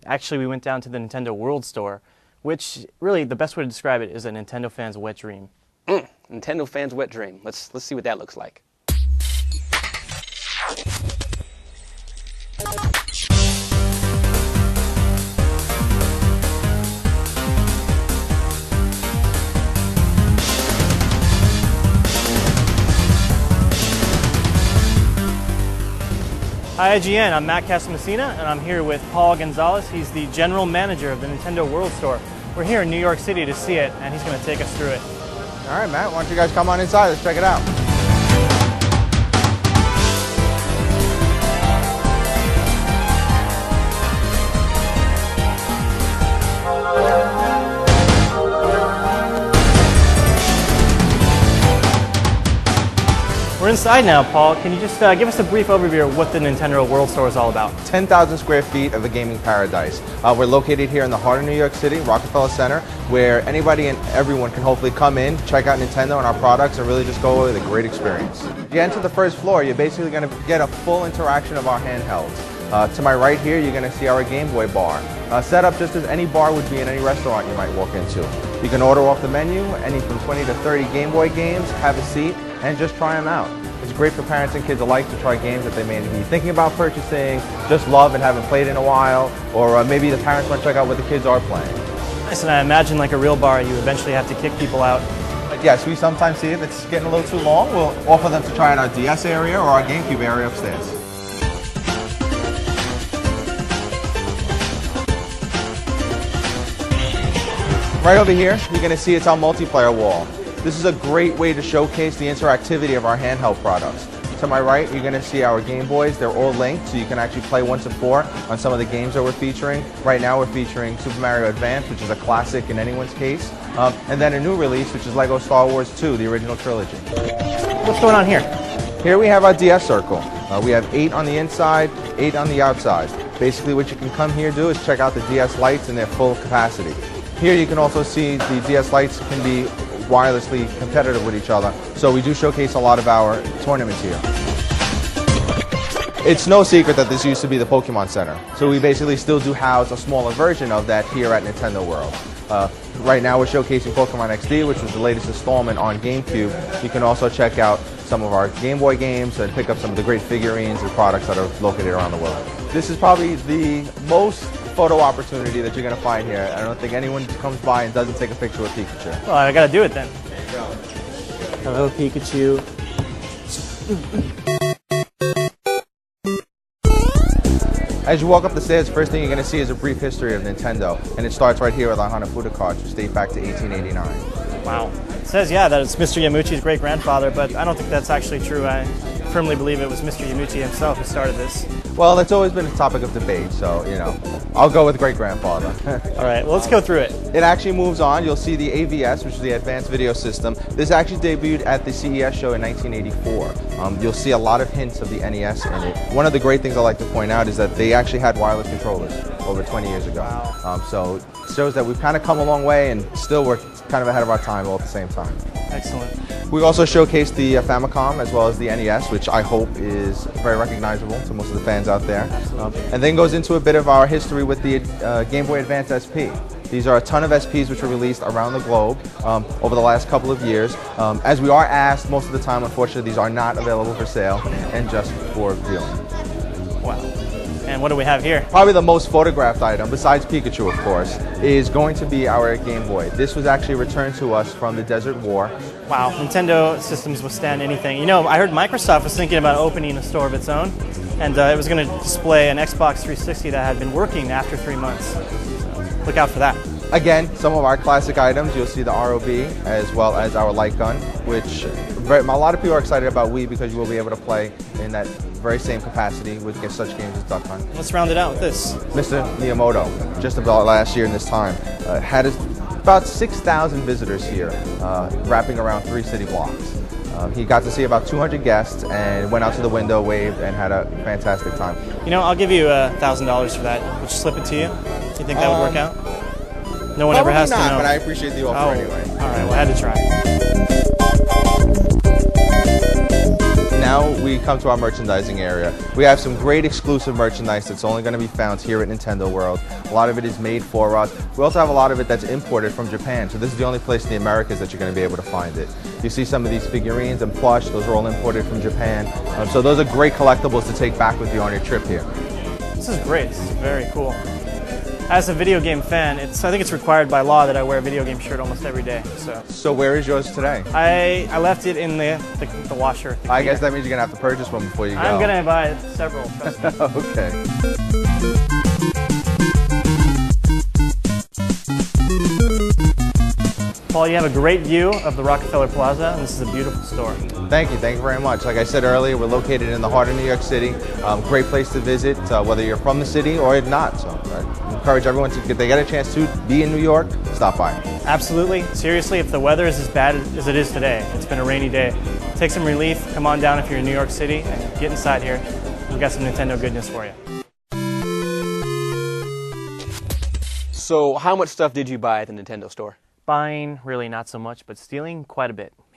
Actually, we went down to the Nintendo World Store, which really the best way to describe it is a Nintendo fan's wet dream. Nintendo fan's wet dream. Let's see what that looks like. Hi IGN, I'm Matt Casamassina, and I'm here with Paul Gonzalez. He's the general manager of the Nintendo World Store. We're here in New York City to see it, and he's going to take us through it. All right, Matt, why don't you guys come on inside? Let's check it out. We're inside now, Paul. Can you just give us a brief overview of what the Nintendo World Store is all about? 10,000 square feet of a gaming paradise. We're located here in the heart of New York City, Rockefeller Center, where anybody and everyone can hopefully come in, check out Nintendo and our products, and really just go away with a great experience. If you enter the first floor, you're basically going to get a full interaction of our handhelds. To my right here, you're going to see our Game Boy bar, set up just as any bar would be in any restaurant you might walk into. You can order off the menu, any from 20 to 30 Game Boy games, have a seat, and just try them out. It's great for parents and kids alike to try games that they may be thinking about purchasing, just love and haven't played in a while, or maybe the parents want to check out what the kids are playing. Nice, and I imagine like a real bar, you eventually have to kick people out. But yes, we sometimes see if it's getting a little too long, we'll offer them to try out our DS area or our GameCube area upstairs. Right over here, you're going to see it's our multiplayer wall. This is a great way to showcase the interactivity of our handheld products. To my right, you're going to see our Game Boys. They're all linked, so you can actually play 1 to 4 on some of the games that we're featuring. Right now, we're featuring Super Mario Advance, which is a classic in anyone's case, and then a new release, which is LEGO Star Wars 2, the original trilogy. What's going on here? Here we have our DS Circle. We have 8 on the inside, 8 on the outside. Basically, what you can come here do is check out the DS lights in their full capacity. Here you can also see the DS lights can be wirelessly competitive with each other, so we do showcase a lot of our tournaments here. It's no secret that this used to be the Pokemon Center, so we basically still do house a smaller version of that here at Nintendo World. Right now we're showcasing Pokemon XD, which was the latest installment on GameCube. You can also check out some of our Game Boy games and pick up some of the great figurines and products that are located around the world. This is probably the most photo opportunity that you're going to find here. I don't think anyone comes by and doesn't take a picture with Pikachu. Well, I gotta do it then. There you go. Hello, Pikachu. As you walk up the stairs, first thing you're going to see is a brief history of Nintendo, and it starts right here with our Hanafuda cards, which date back to 1889. Wow. It says, yeah, that it's Mr. Yamuchi's great-grandfather, but I don't think that's actually true. I firmly believe it was Mr. Yamuchi himself who started this. Well, that's always been a topic of debate, so, you know, I'll go with great-grandfather. All right, well, let's go through it. It actually moves on. You'll see the AVS, which is the Advanced Video System. This actually debuted at the CES show in 1984. You'll see a lot of hints of the NES in it. One of the great things I like to point out is that they actually had wireless controllers over 20 years ago. Wow. So it shows that we've kind of come a long way and still we're kind of ahead of our time all at the same time. Excellent. We also showcased the Famicom as well as the NES, which I hope is very recognizable to most of the fans out there. And then goes into a bit of our history with the Game Boy Advance SP. These are a ton of SPs which were released around the globe over the last couple of years. As we are asked, most of the time, unfortunately, these are not available for sale and just for viewing. Wow. And what do we have here? Probably the most photographed item, besides Pikachu, of course, is going to be our Game Boy. This was actually returned to us from the Desert War. Wow, Nintendo systems withstand anything. You know, I heard Microsoft was thinking about opening a store of its own, and it was going to display an Xbox 360 that had been working after 3 months. So look out for that. Again, some of our classic items, you'll see the ROB as well as our light gun, which a lot of people are excited about Wii because you will be able to play in that very same capacity with such games as Duck Hunt. Let's round it out with this. Mr. Miyamoto, just about last year in this time, had about 6,000 visitors here, wrapping around 3 city blocks. He got to see about 200 guests and went out to the window, waved, and had a fantastic time. You know, I'll give you $1,000 for that. Would you slip it to you? You think that would work out? No one ever has to know. But I appreciate the offer anyway. All right, well, I had to try. now we come to our merchandising area. We have some great exclusive merchandise that's only going to be found here at Nintendo World. A lot of it is made for us. We also have a lot of it that's imported from Japan, so this is the only place in the Americas that you're going to be able to find it. You see some of these figurines and plush, those are all imported from Japan. So those are great collectibles to take back with you on your trip here. This is great. This is very cool. As a video game fan, I think it's required by law that I wear a video game shirt almost every day. So where is yours today? I left it in the washer. I guess that means you're going to have to purchase one before you go. I'm going to buy several, trust me. Okay. Paul, you have a great view of the Rockefeller Plaza, and this is a beautiful store. Thank you very much. Like I said earlier, we're located in the heart of New York City. Great place to visit, whether you're from the city or not. So I encourage everyone to, if they get a chance to be in New York, stop by. Absolutely. Seriously, if the weather is as bad as it is today, it's been a rainy day, take some relief, come on down if you're in New York City, and get inside here. We've got some Nintendo goodness for you. So how much stuff did you buy at the Nintendo store? Buying, really not so much, but stealing, quite a bit.